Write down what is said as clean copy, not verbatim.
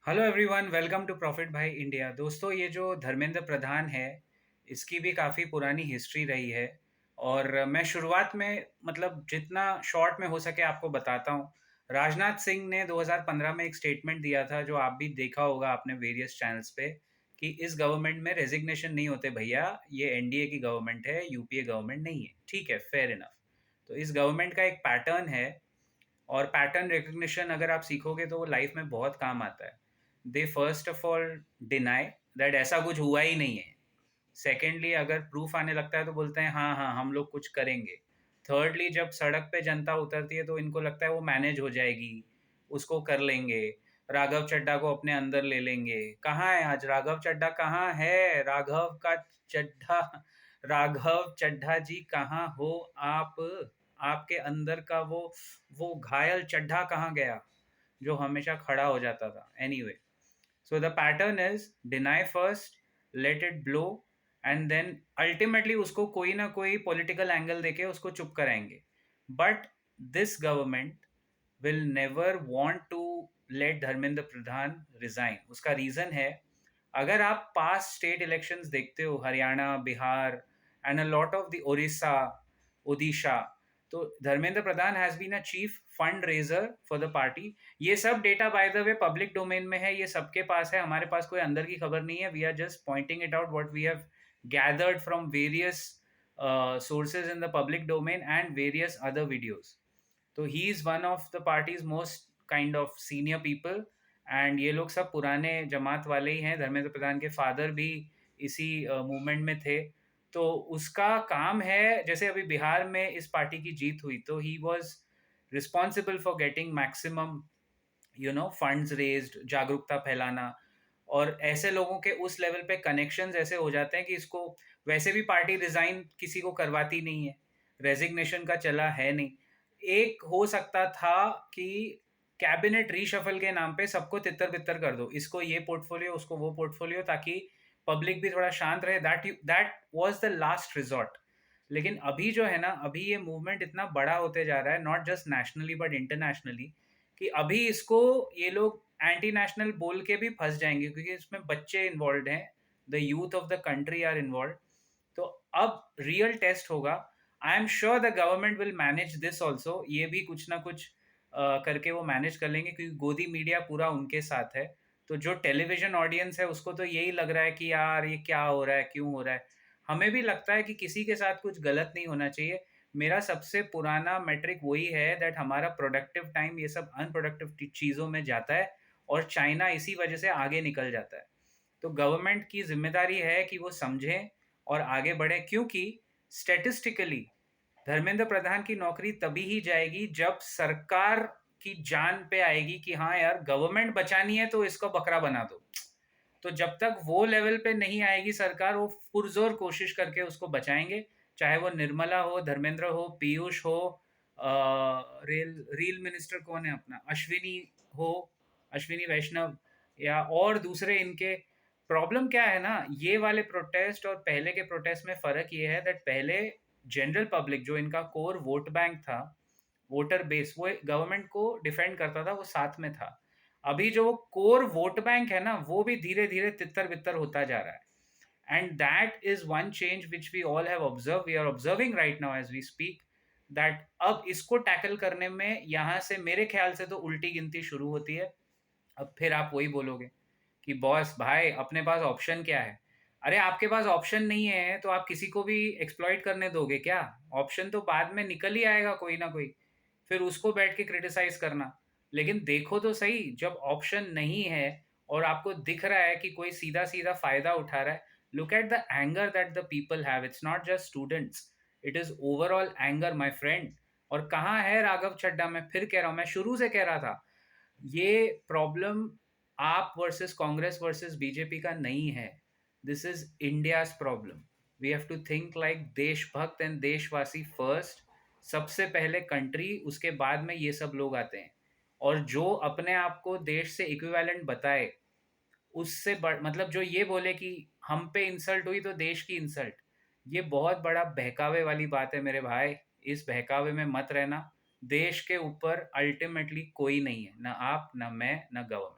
Hello everyone, welcome to Profit Bhai India. दोस्तों, ये जो धर्मेंद्र प्रधान है, इसकी भी काफ़ी पुरानी हिस्ट्री रही है। और मैं शुरुआत में मतलब जितना शॉर्ट में हो सके आपको बताता हूँ। राजनाथ सिंह ने 2015 में एक स्टेटमेंट दिया था, जो आप भी देखा होगा आपने वेरियस चैनल्स पे, कि इस गवर्नमेंट में रेजिग्नेशन नहीं होते भैया, ये एनडीए की गवर्नमेंट है, यूपीए गवर्नमेंट नहीं है। ठीक है, फेयर इनफ। तो इस गवर्नमेंट का एक पैटर्न है, और पैटर्न रिकग्निशन अगर आप सीखोगे तो वो लाइफ में बहुत काम आता है। They first of all deny that ऐसा कुछ हुआ ही नहीं है। सेकेंडली, अगर प्रूफ आने लगता है तो बोलते हैं हाँ हाँ हम लोग कुछ करेंगे। थर्डली, जब सड़क पे जनता उतरती है तो इनको लगता है वो मैनेज हो जाएगी, उसको कर लेंगे। राघव चड्ढा को अपने अंदर ले लेंगे। कहाँ है आज राघव चड्ढा? कहाँ है राघव का चड्ढा? राघव चड्ढा जी कहाँ हो आप? आपके अंदर का वो घायल चड्ढा कहाँ गया, जो हमेशा खड़ा हो जाता था? Anyway, so the pattern is deny first, let it blow, and then ultimately उसको कोई ना कोई political angle देके उसको चुप कराएंगे। But this government will never want to let Dharmendra Pradhan resign। उसका रीजन है, अगर आप पास्ट स्टेट इलेक्शंस देखते हो, Haryana, Bihar and a lot of the Odisha, Odisha, तो Dharmendra Pradhan has been a chief fund raiser for the party. ये सब data by the way public domain में है, ये सबके पास है, हमारे पास कोई अंदर की खबर नहीं है। We are just pointing it out what we have gathered from various sources in the public domain and various other videos. तो he is one of the parties most kind of senior people, and ये लोग सब पुराने जमात वाले ही हैं। धर्मेंद्र प्रधान के father भी इसी मूवमेंट में थे। तो उसका काम है, जैसे अभी बिहार में इस पार्टी की जीत हुई तो he was responsible for getting maximum funds raised, जागरूकता फैलाना। और ऐसे लोगों के उस लेवल पे कनेक्शंस ऐसे हो जाते हैं कि इसको वैसे भी पार्टी रिजाइन किसी को करवाती नहीं है, रेजिग्नेशन का चला है नहीं। एक हो सकता था कि कैबिनेट रीशफल के नाम पे सबको तितर बितर कर दो, इसको ये पोर्टफोलियो, उसको वो पोर्टफोलियो, ताकि पब्लिक भी थोड़ा शांत रहे। That was the last resort. लेकिन अभी जो है ना, अभी ये मूवमेंट इतना बड़ा होते जा रहा है, not just nationally but internationally, कि अभी इसको ये लोग एंटी नेशनल बोल के भी फंस जाएंगे, क्योंकि इसमें बच्चे इन्वॉल्व हैं, the youth of the country are involve. तो अब रियल टेस्ट होगा। I am sure the government will manage this also, ये भी कुछ ना कुछ करके वो मैनेज कर लेंगे, क्योंकि गोदी मीडिया पूरा उनके साथ है। तो जो टेलीविजन ऑडियंस है उसको तो यही लग रहा है कि यार ये क्या हो रहा है, क्यों हो रहा है। हमें भी लगता है कि किसी के साथ कुछ गलत नहीं होना चाहिए। मेरा सबसे पुराना मेट्रिक वही है दैट हमारा प्रोडक्टिव टाइम ये सब अनप्रोडक्टिव चीज़ों में जाता है, और चाइना इसी वजह से आगे निकल जाता है। तो गवर्नमेंट की जिम्मेदारी है कि वो समझें और आगे बढ़े, क्योंकि स्टैटिस्टिकली धर्मेंद्र प्रधान की नौकरी तभी ही जाएगी जब सरकार की जान पे आएगी कि हाँ यार, गवर्नमेंट बचानी है तो इसको बकरा बना दो। तो जब तक वो लेवल पे नहीं आएगी सरकार, वो पुरजोर कोशिश करके उसको बचाएंगे। चाहे वो निर्मला हो, धर्मेंद्र हो, पीयूष हो, रेल रेल मिनिस्टर कौन है अपना, अश्विनी हो, अश्विनी वैष्णव, या और दूसरे इनके। प्रॉब्लम क्या है ना, ये वाले प्रोटेस्ट और पहले के प्रोटेस्ट में फ़र्क ये है दैट पहले जनरल पब्लिक, जो इनका कोर वोट बैंक था, वोटर बेस, वो गवर्नमेंट को डिफेंड करता था, वो साथ में था। अभी जो कोर वोट बैंक है ना, वो भी धीरे धीरे तितर बितर होता जा रहा है। And that is one change which we all have observe, we are observing right now as we speak, that अब इसको टैकल करने में यहाँ से मेरे ख्याल से तो उल्टी गिनती शुरू होती है। अब फिर आप वही बोलोगे कि बॉस भाई अपने पास ऑप्शन क्या है? अरे आपके पास ऑप्शन नहीं है तो आप किसी को भी एक्सप्लॉइट करने दोगे क्या? ऑप्शन तो बाद में निकल ही आएगा कोई ना कोई, फिर उसको बैठ के क्रिटिसाइज करना। लेकिन देखो तो सही, जब ऑप्शन नहीं है और आपको दिख रहा है कि कोई सीधा सीधा फायदा उठा रहा है, look at the anger that the people have. It's not just students, it is overall anger my friend. और कहाँ है राघव चड्ढा? मैं फिर कह रहा हूँ, मैं शुरू से कह रहा था, ये प्रॉब्लम आप वर्सेस कांग्रेस वर्सेस बीजेपी का नहीं है। This is India's problem. We have to think like देशभक्त एंड देशवासी फर्स्ट। सबसे पहले कंट्री, उसके बाद में ये सब लोग आते हैं। और जो अपने आप को देश से इक्विवेलेंट बताए, उससे मतलब जो ये बोले कि हम पे इंसल्ट हुई तो देश की इंसल्ट, ये बहुत बड़ा बहकावे वाली बात है मेरे भाई। इस बहकावे में मत रहना। देश के ऊपर अल्टीमेटली कोई नहीं है, ना आप, ना मैं, ना गवर्नमेंट।